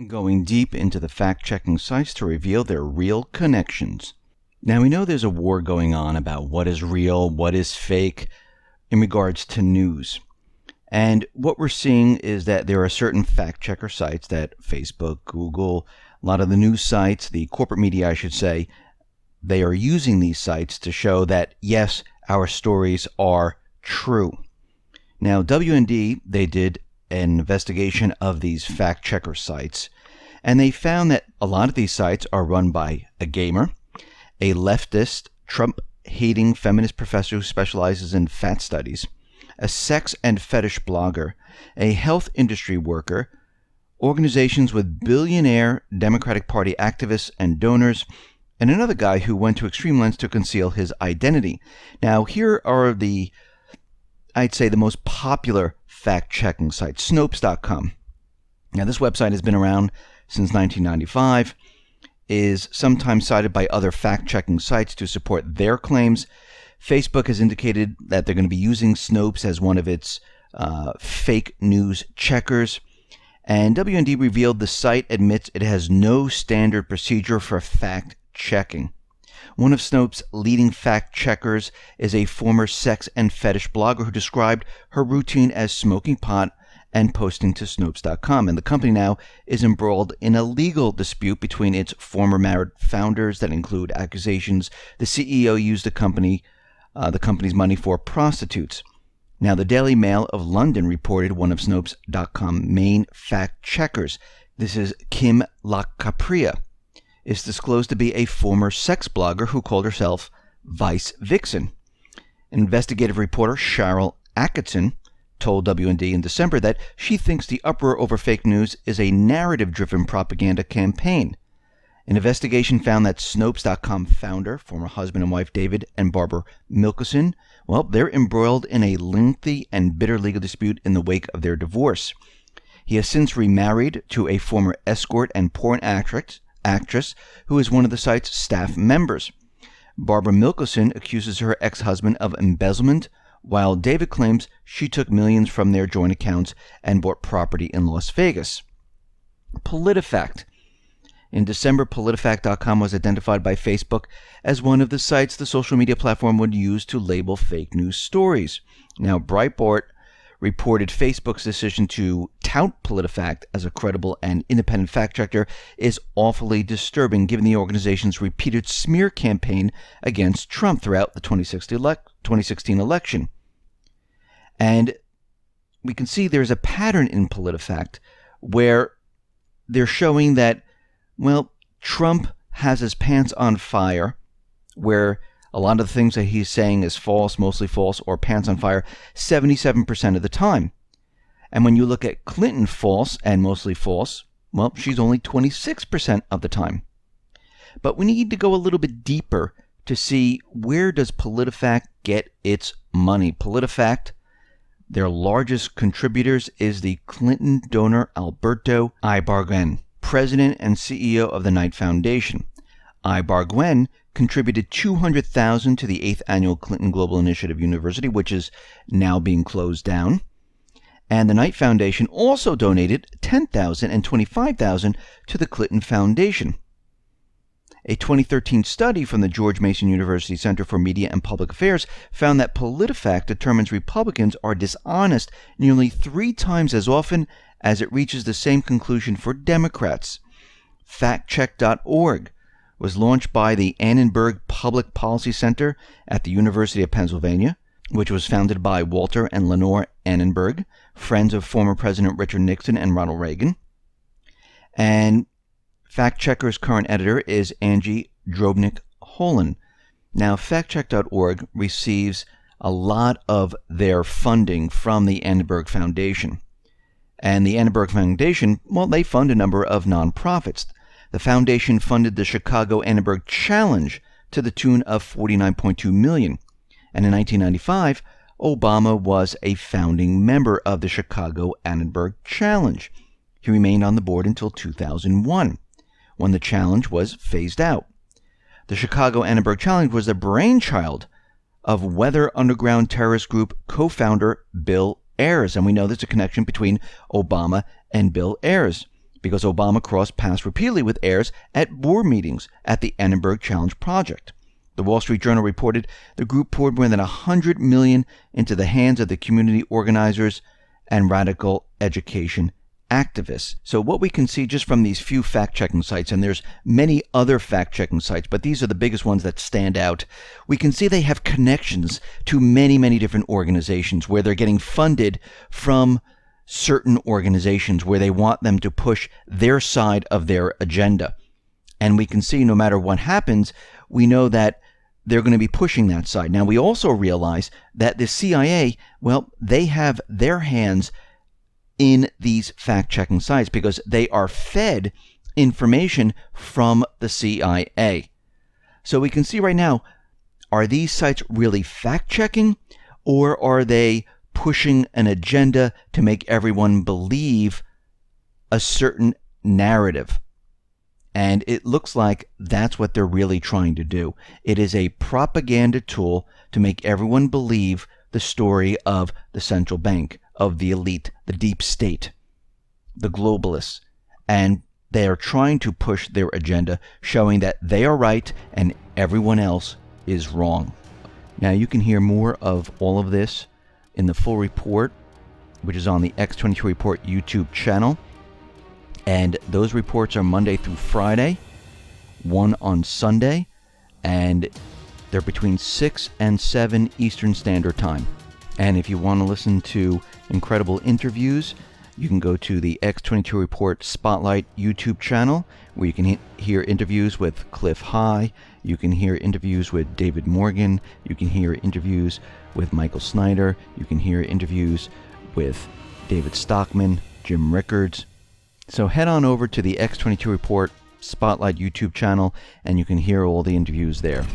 going deep into the fact-checking sites to reveal their real connections. Now, we know there's a war going on about what is real, what is fake in regards to news. And what we're seeing is that there are certain fact-checker sites that Facebook, Google, a lot of the news sites, the corporate media, I should say, they are using these sites to show that, yes, our stories are true. Now, WND, they did an investigation of these fact-checker sites, and they found that a lot of these sites are run by a gamer, a leftist, Trump-hating feminist professor who specializes in fat studies, a sex and fetish blogger, a health industry worker, organizations with billionaire Democratic Party activists and donors, and another guy who went to extreme lengths to conceal his identity. Now, here are I'd say the most popular fact-checking sites. Snopes.com. Now, this website has been around since 1995, is sometimes cited by other fact-checking sites to support their claims. Facebook has indicated that they're going to be using Snopes as one of its fake news checkers. And WND revealed the site admits it has no standard procedure for fact-checking. One of Snopes' leading fact-checkers is a former sex and fetish blogger who described her routine as smoking pot and posting to Snopes.com. And the company now is embroiled in a legal dispute between its former married founders that include accusations the CEO used the company's money for prostitutes. Now, the Daily Mail of London reported one of Snopes.com main fact-checkers, this is Kim LaCapria, is disclosed to be a former sex blogger who called herself Vice Vixen. Investigative reporter Cheryl Atkinson told WND in December that she thinks the uproar over fake news is a narrative-driven propaganda campaign. An investigation found that Snopes.com founder, former husband and wife David and Barbara Milkison, well, they're embroiled in a lengthy and bitter legal dispute in the wake of their divorce. He has since remarried to a former escort and porn actress who is one of the site's staff members. Barbara Milkison accuses her ex-husband of embezzlement, while David claims she took millions from their joint accounts and bought property in Las Vegas. PolitiFact. In December, PolitiFact.com was identified by Facebook as one of the sites the social media platform would use to label fake news stories. Now, Breitbart reported Facebook's decision to tout PolitiFact as a credible and independent fact-checker is awfully disturbing given the organization's repeated smear campaign against Trump throughout the 2016 election. And we can see there's a pattern in PolitiFact where they're showing that, well, Trump has his pants on fire, where a lot of the things that he's saying is false, mostly false, or pants on fire 77% of the time. And when you look at Clinton false and mostly false, well, she's only 26% of the time. But we need to go a little bit deeper to see where does PolitiFact get its money. PolitiFact, their largest contributors is the Clinton donor Alberto Ibargüen, president and CEO of the Knight Foundation. Ibargüen contributed $200,000 to the 8th Annual Clinton Global Initiative University, which is now being closed down. And the Knight Foundation also donated $10,000 and $25,000 to the Clinton Foundation. A 2013 study from the George Mason University Center for Media and Public Affairs found that PolitiFact determines Republicans are dishonest nearly 3 times as often as it reaches the same conclusion for Democrats. FactCheck.org was launched by the Annenberg Public Policy Center at the University of Pennsylvania, which was founded by Walter and Lenore Annenberg, friends of former President Richard Nixon and Ronald Reagan. And FactChecker's current editor is Angie Drobnik-Holan. Now, FactCheck.org receives a lot of their funding from the Annenberg Foundation. And the Annenberg Foundation, well, they fund a number of nonprofits. The foundation funded the Chicago Annenberg Challenge to the tune of $49.2 million. And in 1995, Obama was a founding member of the Chicago Annenberg Challenge. He remained on the board until 2001, when the challenge was phased out. The Chicago Annenberg Challenge was the brainchild of Weather Underground terrorist group co-founder Bill Ayers. And we know there's a connection between Obama and Bill Ayers. because Obama crossed paths repeatedly with heirs at board meetings at the Annenberg Challenge Project. The Wall Street Journal reported the group poured more than $100 million into the hands of the community organizers and radical education activists. So what we can see just from these few fact-checking sites, and there's many other fact-checking sites, but these are the biggest ones that stand out, we can see they have connections to many, many different organizations where they're getting funded from certain organizations where they want them to push their side of their agenda. And we can see no matter what happens, we know that they're going to be pushing that side. Now, we also realize that the CIA, well, they have their hands in these fact-checking sites because they are fed information from the CIA. So we can see right now, are these sites really fact-checking, or are they pushing an agenda to make everyone believe a certain narrative? And it looks like that's what they're really trying to do. It is a propaganda tool to make everyone believe the story of the central bank, of the elite, the deep state, the globalists. And they are trying to push their agenda, showing that they are right and everyone else is wrong. Now, you can hear more of all of this in the full report, which is on the X22 Report YouTube channel. And those reports are Monday through Friday, one on Sunday, and they're between 6 and 7 Eastern Standard Time. And if you want to listen to incredible interviews, you can go to the X22 Report Spotlight YouTube channel, where you can hear interviews with Cliff High, you can hear interviews with David Morgan, you can hear interviews with Michael Snyder, you can hear interviews with David Stockman, Jim Rickards. So head on over to the X22 Report Spotlight YouTube channel, and you can hear all the interviews there.